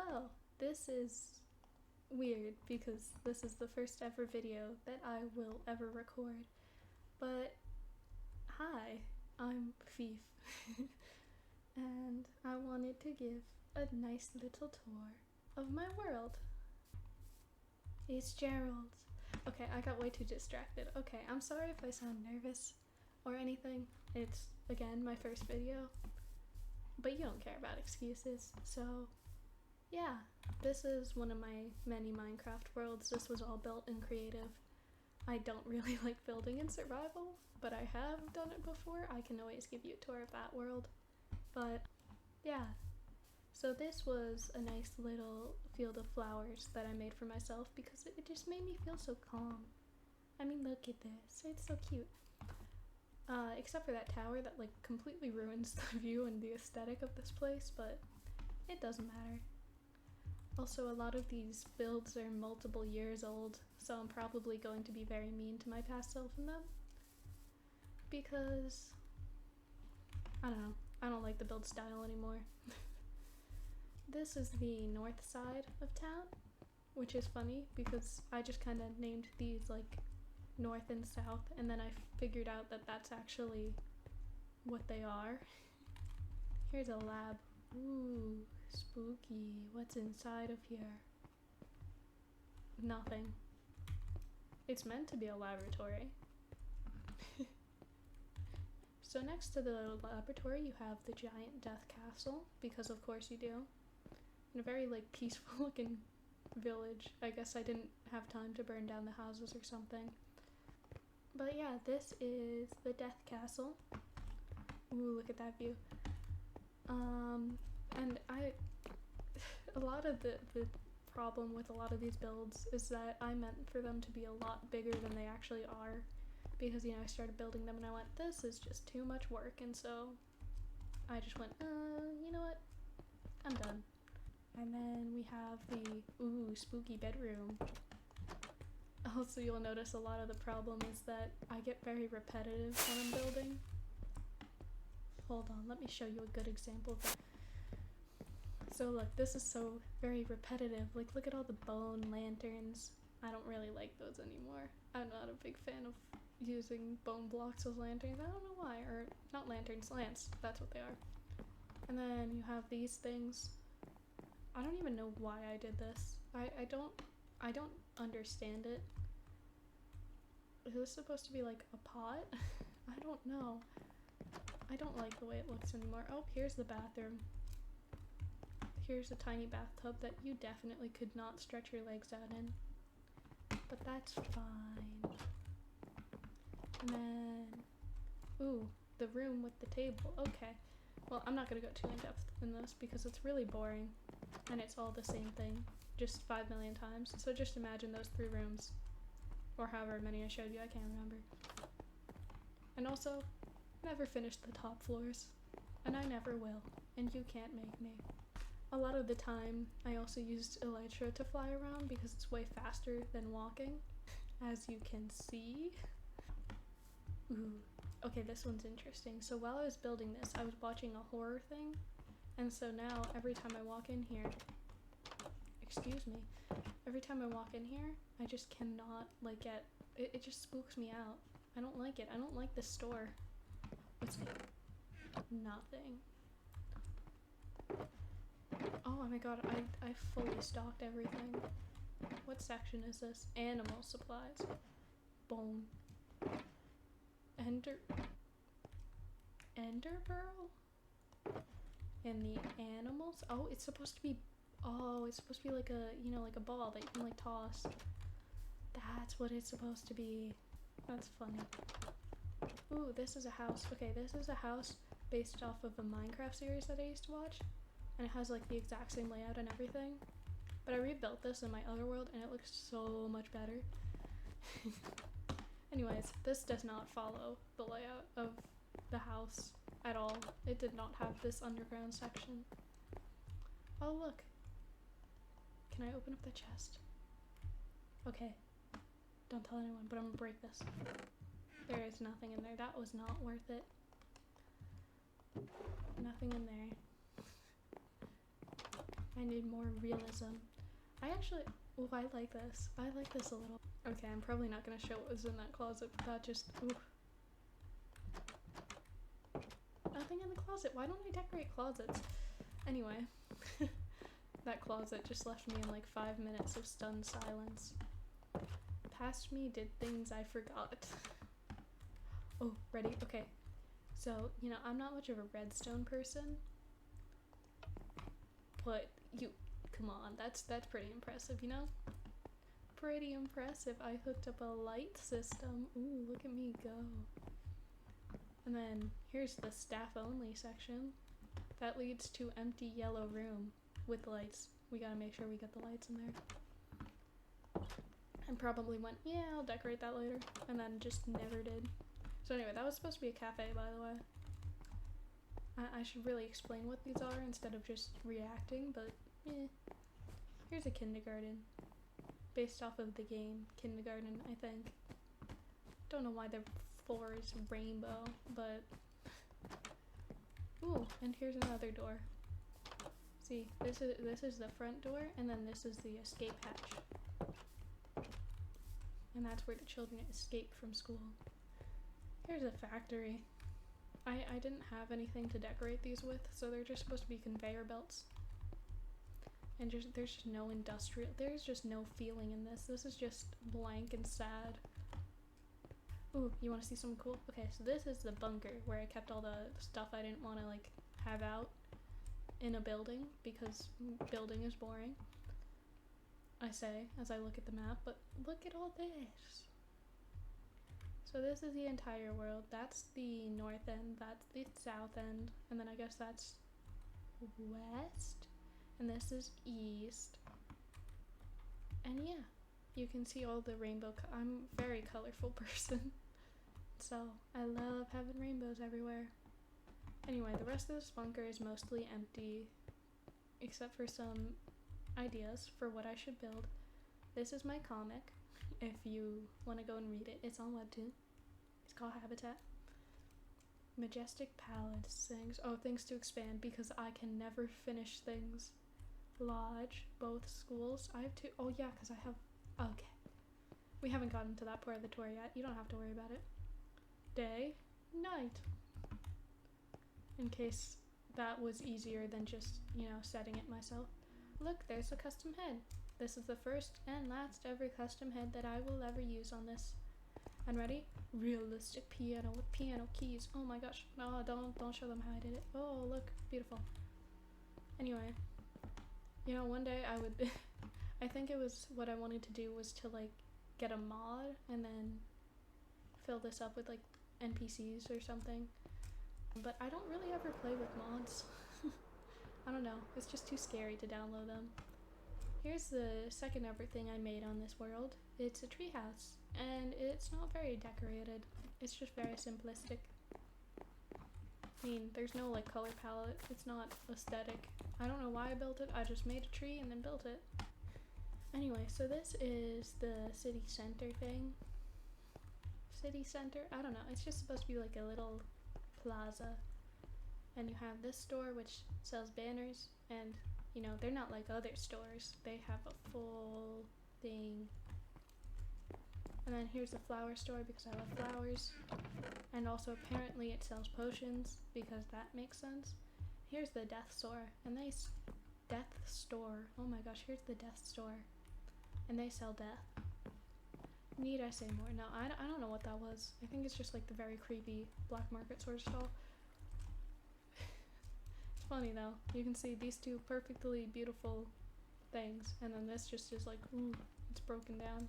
Well, this is weird because this is the first ever video that I will ever record. But hi, I'm Fief, and I wanted to give a nice little tour of my world. It's Gerald. Okay, I got way too distracted. Okay, I'm sorry if I sound nervous or anything. It's, again, my first video. But you don't care about excuses, so yeah. This is one of my many Minecraft worlds. This was all built in creative. I don't really like building in survival, but I have done it before. I can always give you a tour of that world. But yeah, so this was a nice little field of flowers that I made for myself because it just made me feel so calm. I mean, look at this. It's so cute. Except for that tower that like completely ruins the view and the aesthetic of this place, but it doesn't matter. Also, a lot of these builds are multiple years old, so I'm probably going to be very mean to my past self in them. Because, I don't know, I don't like the build style anymore. This is the north side of town, which is funny because I just kind of named these like north and south, and then I figured out that that's actually what they are. Here's a lab. Ooh, spooky. What's inside of here? Nothing. It's meant to be a laboratory. So next to the laboratory you have the giant death castle, because of course you do. In a very like peaceful looking village. I guess I didn't have time to burn down the houses or something. But yeah, this is the death castle. Ooh, look at that view. And a lot of the problem with a lot of these builds is that I meant for them to be a lot bigger than they actually are, because I started building them and I went, this is just too much work, and so I just went, you know what, I'm done. And then we have the spooky bedroom. Also, you'll notice a lot of the problem is that I get very repetitive when I'm building. Hold on, let me show you a good example of that. So look, this is so very repetitive. Like, look at all the bone lanterns. I don't really like those anymore. I'm not a big fan of using bone blocks as lanterns. I don't know why. Or, not lanterns, lamps. That's what they are. And then you have these things. I don't even know why I did this. I don't understand it. Is this supposed to be like a pot? I don't know. I don't like the way it looks anymore. Oh, here's the bathroom. Here's a tiny bathtub that you definitely could not stretch your legs out in. But that's fine. And then, ooh, the room with the table. Okay. Well, I'm not gonna go too in depth in this because it's really boring. And it's all the same thing, just 5 million times. So just imagine those 3 rooms. Or however many I showed you, I can't remember. And also, never finished the top floors. And I never will. And you can't make me. A lot of the time, I also used Elytra to fly around because it's way faster than walking, as you can see. Ooh, okay, this one's interesting. So while I was building this, I was watching a horror thing, and so now every time I walk in here, every time I walk in here, I just cannot, like, it just spooks me out. I don't like it. I don't like this store. What's it? Nothing. Oh my god, I fully stocked everything. What section is this? Animal supplies. Bone. Ender pearl? And the animals? Oh, it's supposed to be like a, like a ball that you can like toss. That's what it's supposed to be. That's funny. Ooh, this is a house. Okay, this is a house based off of a Minecraft series that I used to watch. And it has like the exact same layout and everything. But I rebuilt this in my other world and it looks so much better. Anyways, this does not follow the layout of the house at all. It did not have this underground section. Oh look. Can I open up the chest? Okay. Don't tell anyone, but I'm gonna break this. There is nothing in there. That was not worth it. Nothing in there. I need more realism. I like this. I like this a little. Okay, I'm probably not gonna show what was in that closet, but that just, ooh. Nothing in the closet. Why don't I decorate closets? Anyway, that closet just left me in like 5 minutes of stunned silence. Past me did things I forgot. Oh, ready? Okay. So, you know, I'm not much of a redstone person, but come on, that's pretty impressive, you know? Pretty impressive. I hooked up a light system. Ooh, look at me go. And then here's the staff only section. That leads to empty yellow room with lights. We gotta make sure we get the lights in there. And probably went, yeah, I'll decorate that later. And then just never did. So anyway, that was supposed to be a cafe, by the way. I should really explain what these are instead of just reacting, but here's a kindergarten. Based off of the game Kindergarten, I think. Don't know why the floor is rainbow, but... Ooh, and here's another door. See, this is the front door, and then this is the escape hatch. And that's where the children escape from school. Here's a factory. I didn't have anything to decorate these with, so they're just supposed to be conveyor belts. And there's just no industrial, there's just no feeling in this. This is just blank and sad. Ooh, you want to see something cool? Okay, so this is the bunker where I kept all the stuff I didn't want to like have out in a building because building is boring. I say as I look at the map, but look at all this. So this is the entire world. That's the north end, that's the south end, and then I guess that's west, and this is east. And yeah, you can see all the rainbow. I'm a very colorful person, so I love having rainbows everywhere. Anyway, the rest of this bunker is mostly empty, except for some ideas for what I should build. This is my comic. If you want to go and read it, it's on Webtoon. It's called Habitat. Majestic Palace sings, oh, things to expand because I can never finish things. Lodge, both schools. I have to, oh yeah, because I have, okay. We haven't gotten to that part of the tour yet. You don't have to worry about it. Day, night. In case that was easier than just, you know, setting it myself. Look, there's a custom head. This is the first and last ever custom head that I will ever use on this. And ready? Realistic piano with piano keys. Oh my gosh. No, don't show them how I did it. Oh, look, beautiful. Anyway, you know, one day I would, I think it was what I wanted to do was to like get a mod and then fill this up with like NPCs or something. But I don't really ever play with mods. I don't know, it's just too scary to download them. Here's the second ever thing I made on this world. It's a treehouse, and it's not very decorated. It's just very simplistic. I mean, there's no like color palette. It's not aesthetic. I don't know why I built it. I just made a tree and then built it. Anyway, so this is the city center thing. City center? I don't know. It's just supposed to be like a little plaza. And you have this store which sells banners, and you know, they're not like other stores. They have a full thing. And then here's the flower store because I love flowers. And also apparently it sells potions because that makes sense. Here's the death store, and death store. Oh my gosh, here's the death store. And they sell death. Need I say more? No, I don't know what that was. I think it's just like the very creepy black market sort of stall. It's funny though. You can see these two perfectly beautiful things, and then this just is like, ooh, it's broken down.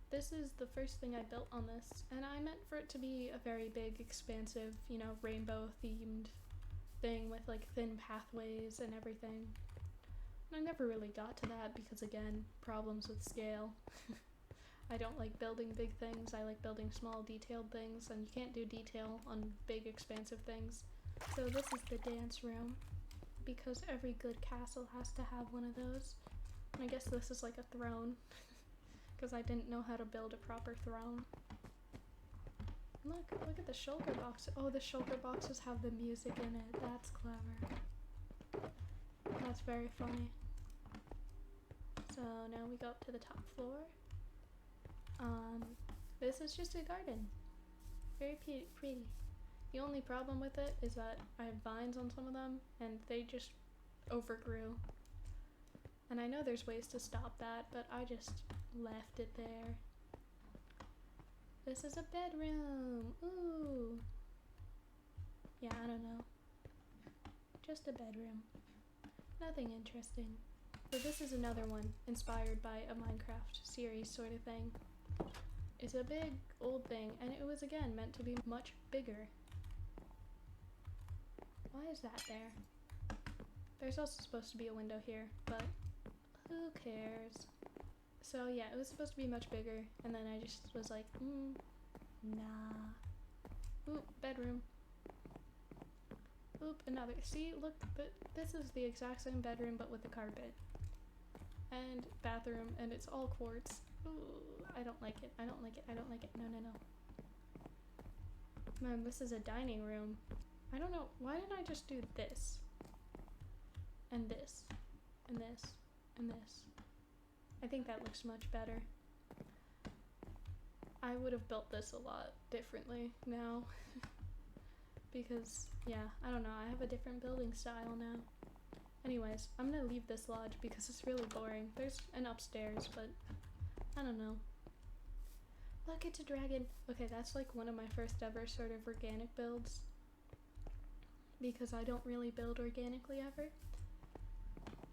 This is the first thing I built on this, and I meant for it to be a very big, expansive, you know, rainbow themed thing with like thin pathways and everything. And I never really got to that because, again, problems with scale. I don't like building big things. I like building small, detailed things, and you can't do detail on big, expansive things. So this is the dance room, because every good castle has to have one of those. And I guess this is like a throne, because I didn't know how to build a proper throne. Look at the shulker box. Oh, the shulker boxes have the music in it. That's clever. That's very funny. So now we go up to the top floor. This is just a garden. Very pretty. The only problem with it is that I have vines on some of them and they just overgrew. And I know there's ways to stop that, but I just left it there. This is a bedroom. Ooh. Yeah, I don't know. Just a bedroom. Nothing interesting. So this is another one inspired by a Minecraft series sort of thing. It's a big old thing, and it was again meant to be much bigger. Why is that there? There's also supposed to be a window here, but who cares? So yeah, it was supposed to be much bigger, and then I just was like, nah. Oop, bedroom. Oop, another. See, look, this is the exact same bedroom, but with a carpet. And bathroom, and it's all quartz. Ooh, I don't like it. I don't like it. I don't like it. No, no, no. Man, this is a dining room. I don't know. Why didn't I just do this? And this. And this. And this. I think that looks much better. I would have built this a lot differently now. Because, yeah, I don't know. I have a different building style now. Anyways, I'm gonna leave this lodge because it's really boring. There's an upstairs, but I don't know. Look, it's a dragon. Okay, that's like one of my first ever sort of organic builds. Because I don't really build organically ever.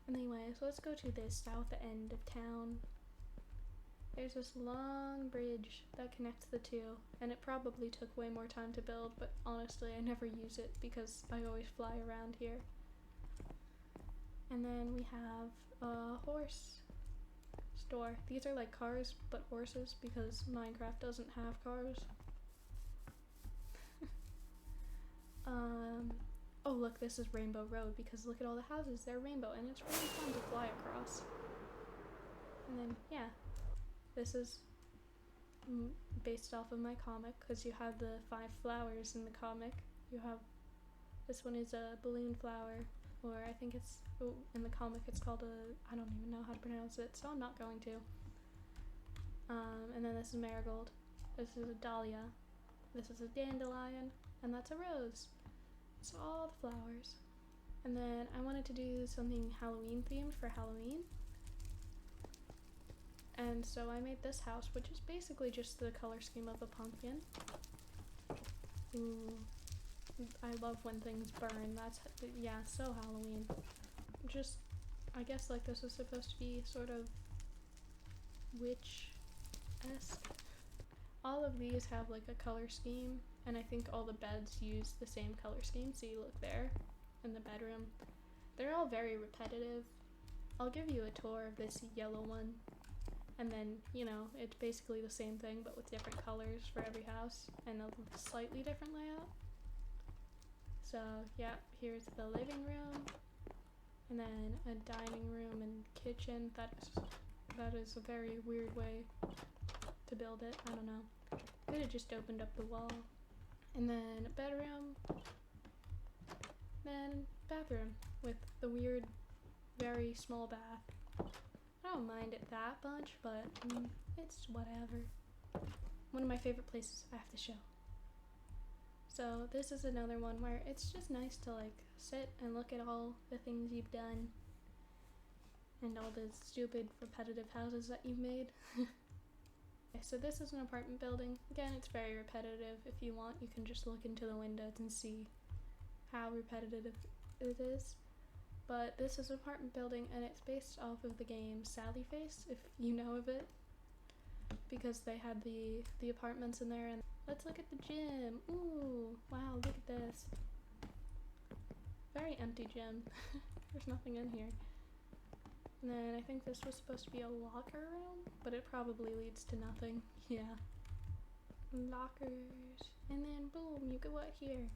Anyways, let's go to the south end of town. There's this long bridge that connects the two, and it probably took way more time to build, but honestly I never use it because I always fly around here. And then we have a horse store. These are like cars, but horses, because Minecraft doesn't have cars. Oh look, this is Rainbow Road, because look at all the houses, they're rainbow, and it's really fun to fly across. And then, yeah, this is based off of my comic, because you have the 5 flowers in the comic. You have, this one is a balloon flower, or I think it's, in the comic it's called a, I don't even know how to pronounce it, so I'm not going to. And then this is marigold, this is a dahlia, this is a dandelion, and that's a rose. So all the flowers. And then I wanted to do something Halloween themed for Halloween. And so I made this house, which is basically just the color scheme of a pumpkin. Ooh. I love when things burn. That's, yeah, so Halloween. Just, I guess like this was supposed to be sort of witch-esque. All of these have like a color scheme, and I think all the beds use the same color scheme. So you look there in the bedroom. They're all very repetitive. I'll give you a tour of this yellow one. And then, you know, it's basically the same thing but with different colors for every house and a slightly different layout. So, yeah, here's the living room. And then a dining room and kitchen. That is a very weird way to build it. I don't know. Could have just opened up the wall. And then a bedroom. Then bathroom with the weird, very small bath. I don't mind it that much, but it's whatever. One of my favorite places I have to show. So this is another one where it's just nice to like sit and look at all the things you've done and all the stupid repetitive houses that you've made. Okay, so this is an apartment building. Again, it's very repetitive. If you want, you can just look into the windows and see how repetitive it is. But this is an apartment building, and it's based off of the game Sally Face, if you know of it. Because they had the apartments in there, and let's look at the gym. Ooh, wow, look at this. Very empty gym. There's nothing in here. And then I think this was supposed to be a locker room, but it probably leads to nothing. Yeah. Lockers. And then boom, you go out here.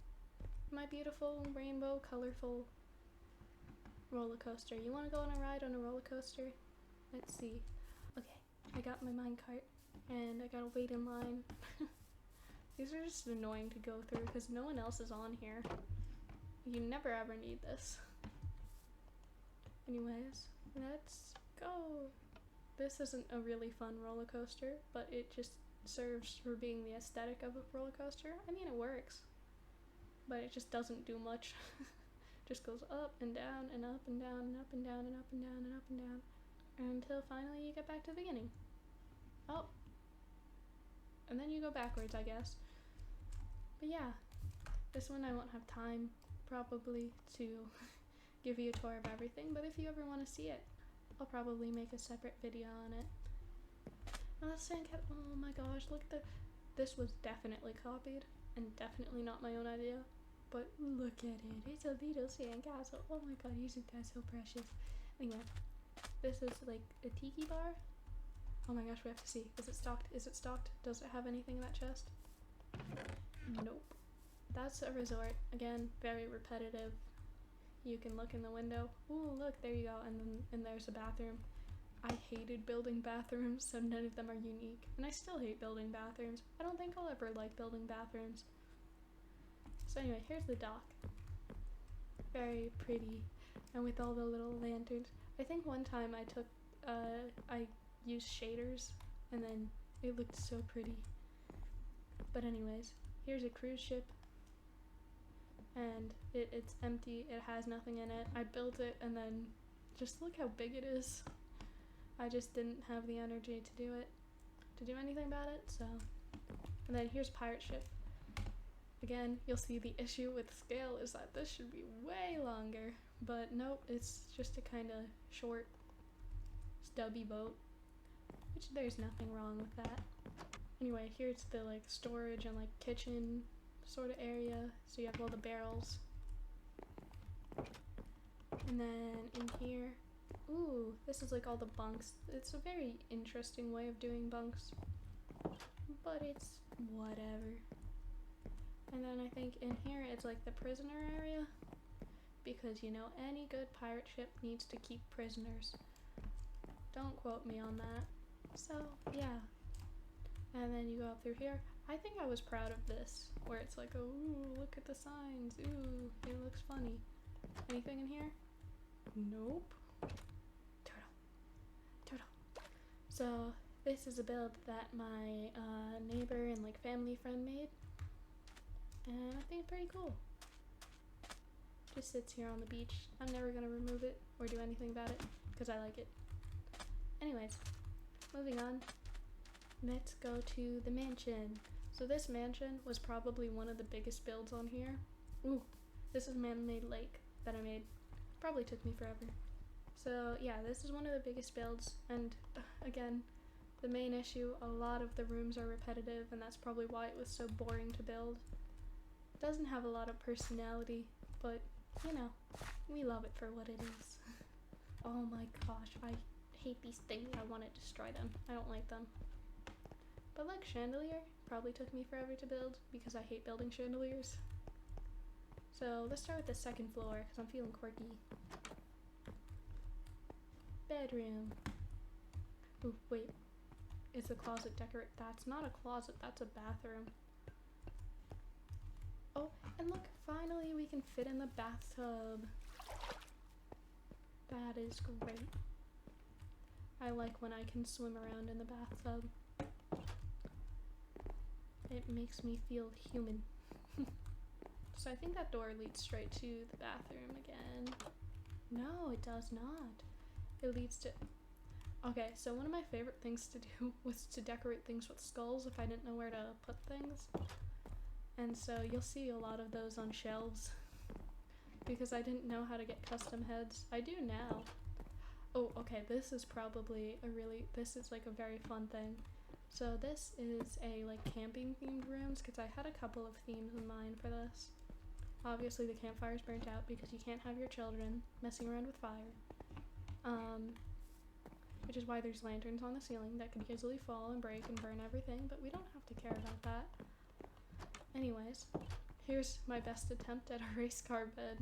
My beautiful, rainbow, colorful roller coaster. You want to go on a ride on a roller coaster? Let's see. Okay, I got my minecart, and I gotta wait in line. These are just annoying to go through because no one else is on here. You never ever need this. Anyways, let's go. This isn't a really fun roller coaster, but it just serves for being the aesthetic of a roller coaster. I mean, it works, but it just doesn't do much. Just goes up and down and up and down and up and down and up and down and up and down until finally you get back to the beginning. Oh, and then you go backwards, I guess. But yeah, this one I won't have time probably to give you a tour of everything, but if you ever want to see it, I'll probably make a separate video on it. Now that sandcastle, oh my gosh, look at this was definitely copied and definitely not my own idea, but look at it, it's a little sandcastle. Oh my god, isn't that so precious? Anyway, this is like a tiki bar. Oh my gosh, we have to see. Is it stocked? Is it stocked? Does it have anything in that chest? Nope. That's a resort. Again, very repetitive. You can look in the window. Ooh, look, there you go. And there's a bathroom. I hated building bathrooms, so none of them are unique. And I still hate building bathrooms. I don't think I'll ever like building bathrooms. So anyway, here's the dock. Very pretty. And with all the little lanterns. I think one time I used shaders and then it looked so pretty. But anyways, here's a cruise ship. And it's empty, it has nothing in it. I built it and then just look how big it is. I just didn't have the energy to do anything about it, so. And then here's pirate ship. Again, you'll see the issue with scale is that this should be way longer, but nope, it's just a kind of short, stubby boat, which there's nothing wrong with that. Anyway, here's the like storage and like kitchen sort of area, so you have all the barrels. And then in here, ooh, this is like all the bunks. It's a very interesting way of doing bunks, but it's whatever. And then I think in here it's like the prisoner area, because you know any good pirate ship needs to keep prisoners. Don't quote me on that. So yeah. And then you go up through here. I think I was proud of this, where it's like, oh, ooh, look at the signs, ooh, it looks funny. Anything in here? Nope. Turtle. So this is a build that my neighbor and like family friend made, and I think it's pretty cool. Just sits here on the beach. I'm never gonna remove it or do anything about it because I like it. Anyways, moving on. Let's go to the mansion. So this mansion was probably one of the biggest builds on here. Ooh, this is a man-made lake that I made. Probably took me forever. So yeah, this is one of the biggest builds, and again, the main issue, a lot of the rooms are repetitive, and that's probably why it was so boring to build. It doesn't have a lot of personality, but you know, we love it for what it is. Oh my gosh, I hate these things. I want to destroy them. I don't like them. But like chandelier, probably took me forever to build because I hate building chandeliers. So let's start with the second floor because I'm feeling quirky. Bedroom. Ooh, wait. It's a closet decorate. That's not a closet, that's a bathroom. Oh, and look, finally we can fit in the bathtub. That is great. I like when I can swim around in the bathtub. It makes me feel human. So I think that door leads straight to the bathroom again. No, it does not. It leads to... Okay, so one of my favorite things to do was to decorate things with skulls if I didn't know where to put things. And so you'll see a lot of those on shelves because I didn't know how to get custom heads. I do now. Oh, okay, this is probably this is like a very fun thing. So this is a like camping themed rooms because I had a couple of themes in mind for this. Obviously the campfire's burnt out because you can't have your children messing around with fire. Which is why there's lanterns on the ceiling that could easily fall and break and burn everything, but we don't have to care about that. Anyways, here's my best attempt at a race car bed.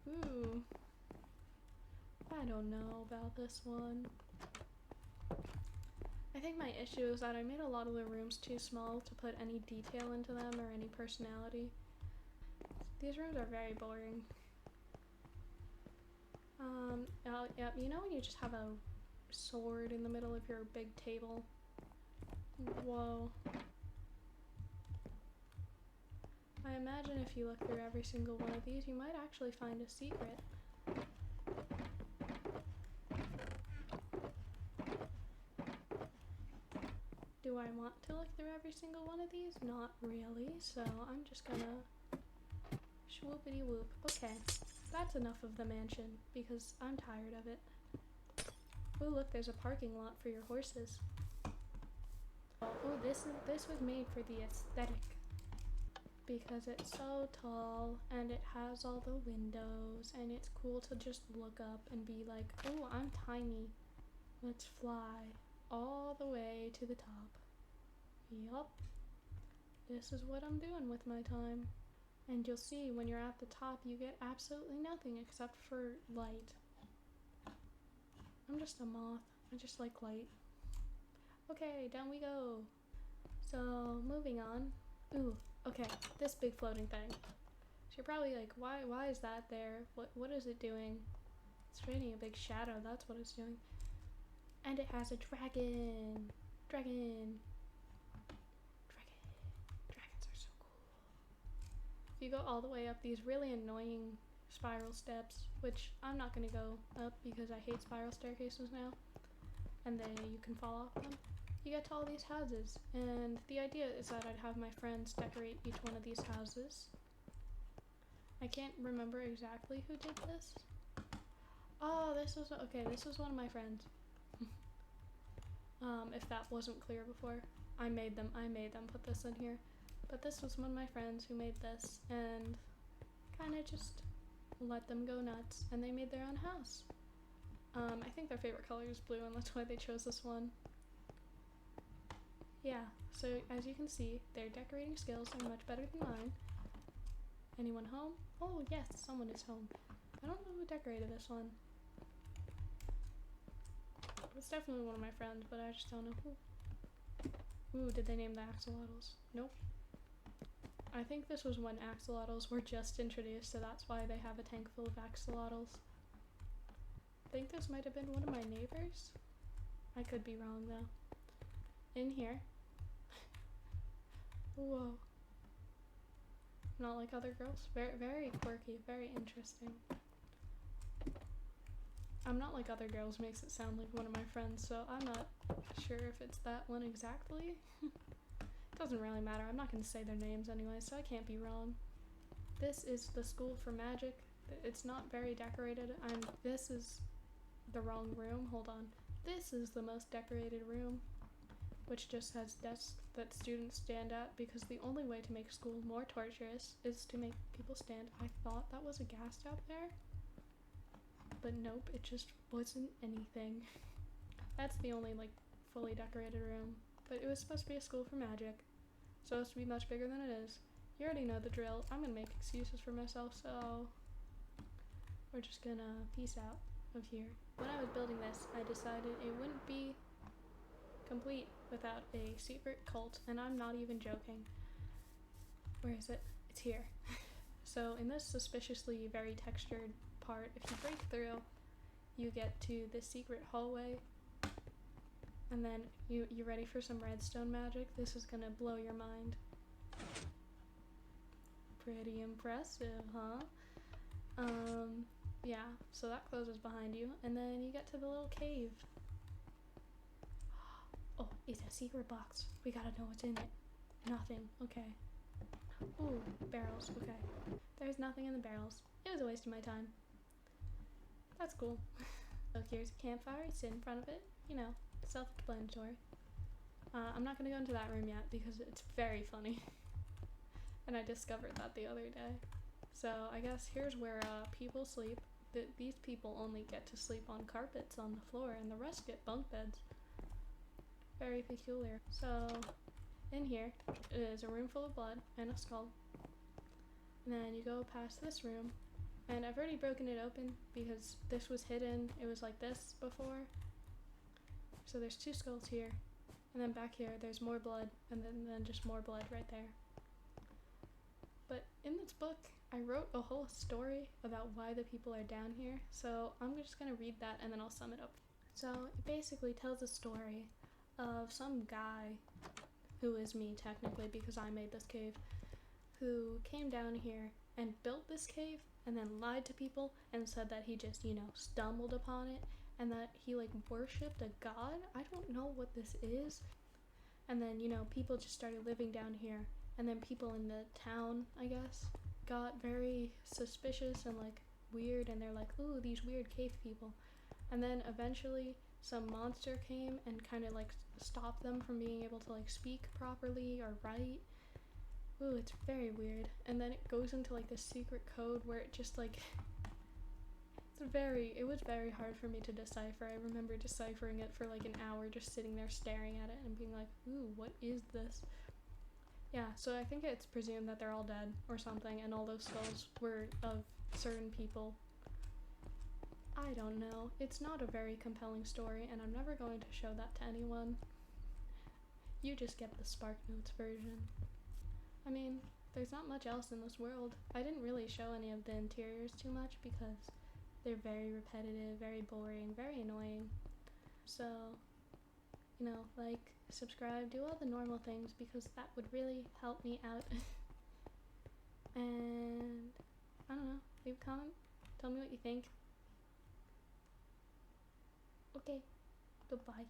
Ooh. I don't know about this one. I think my issue is that I made a lot of the rooms too small to put any detail into them or any personality. These rooms are very boring. Yeah, you know when you just have a sword in the middle of your big table? Whoa. I imagine if you look through every single one of these, you might actually find a secret. Do I want to look through every single one of these? Not really, so I'm just gonna swoopity whoop. Okay, that's enough of the mansion because I'm tired of it. Oh look, there's a parking lot for your horses. Oh, this was made for the aesthetic because it's so tall and it has all the windows and it's cool to just look up and be like, oh, I'm tiny. Let's fly all the way to the top. Yup. This is what I'm doing with my time. And you'll see when you're at the top, you get absolutely nothing except for light. I'm just a moth. I just like light. Okay, down we go. So, moving on. Ooh, okay, this big floating thing. So you're probably like, why is that there? What is it doing? It's creating a big shadow, that's what it's doing. And it has a dragon. Dragon. Dragons are so cool. If you go all the way up these really annoying spiral steps, which I'm not gonna go up because I hate spiral staircases now, and you can fall off them. You get to all these houses, and the idea is that I'd have my friends decorate each one of these houses. I can't remember exactly who did this. Oh, this was one of my friends. If that wasn't clear before, I made them put this in here. But this was one of my friends who made this, and kind of just let them go nuts, and they made their own house. I think their favorite color is blue, and that's why they chose this one. Yeah, so as you can see, their decorating skills are much better than mine. Anyone home? Oh yes, someone is home. I don't know who decorated this one. It's definitely one of my friends, but I just don't know who. Ooh, did they name the axolotls? Nope. I think this was when axolotls were just introduced, so that's why they have a tank full of axolotls. I think this might have been one of my neighbors. I could be wrong though. In here. Whoa. Not like other girls. Very, very quirky, very interesting. I'm not like other girls makes it sound like one of my friends, so I'm not sure if it's that one exactly. It doesn't really matter. I'm not going to say their names anyway, so I can't be wrong. This is the school for magic. It's not very decorated. This is the wrong room. Hold on. This is the most decorated room, which just has desks that students stand at because the only way to make school more torturous is to make people stand. I thought that was a gas stop there, but nope, it just wasn't anything. That's the only like fully decorated room, but it was supposed to be a school for magic. Supposed to be much bigger than it is. You already know the drill. I'm gonna make excuses for myself, so we're just gonna peace out of here. When I was building this, I decided it wouldn't be complete without a secret cult, and I'm not even joking. Where is it? It's here. So in this suspiciously very textured part, if you break through, you get to this secret hallway, and then you ready for some redstone magic? This is gonna blow your mind. Pretty impressive, huh? Yeah, so that closes behind you, and then you get to the little cave. Oh, it's a secret box. We gotta know what's in it. Nothing. Okay. Ooh, barrels. Okay. There's nothing in the barrels. It was a waste of my time. That's cool. So here's a campfire. Sit in front of it. You know, self-explanatory. I'm not gonna go into that room yet because it's very funny. And I discovered that the other day. So I guess here's where people sleep. These people only get to sleep on carpets on the floor, and the rest get bunk beds. Very peculiar. So in here is a room full of blood and a skull. And then you go past this room, and I've already broken it open because this was hidden. It was like this before. So there's two skulls here, and then back here there's more blood, and then just more blood right there. But in this book, I wrote a whole story about why the people are down here, so I'm just gonna read that and then I'll sum it up. So it basically tells a story of some guy, who is me technically because I made this cave, who came down here and built this cave and then lied to people and said that he just, stumbled upon it and that he like worshipped a god. I don't know what this is. And then, people just started living down here, and then people in the town, I guess, got very suspicious and like weird, and they're like, ooh, these weird cave people. And then eventually some monster came and kind of like stopped them from being able to like speak properly or write. Ooh, it's very weird. And then it goes into like this secret code where it just like it was very hard for me to decipher. I remember deciphering it for like an hour, just sitting there staring at it and being like, ooh, what is this? Yeah, so I think it's presumed that they're all dead or something, and all those skulls were of certain people. I don't know. It's not a very compelling story, and I'm never going to show that to anyone. You just get the SparkNotes version. I mean, there's not much else in this world. I didn't really show any of the interiors too much because they're very repetitive, very boring, very annoying. So, like, subscribe, do all the normal things because that would really help me out. And, I don't know, leave a comment, tell me what you think. Okay, goodbye.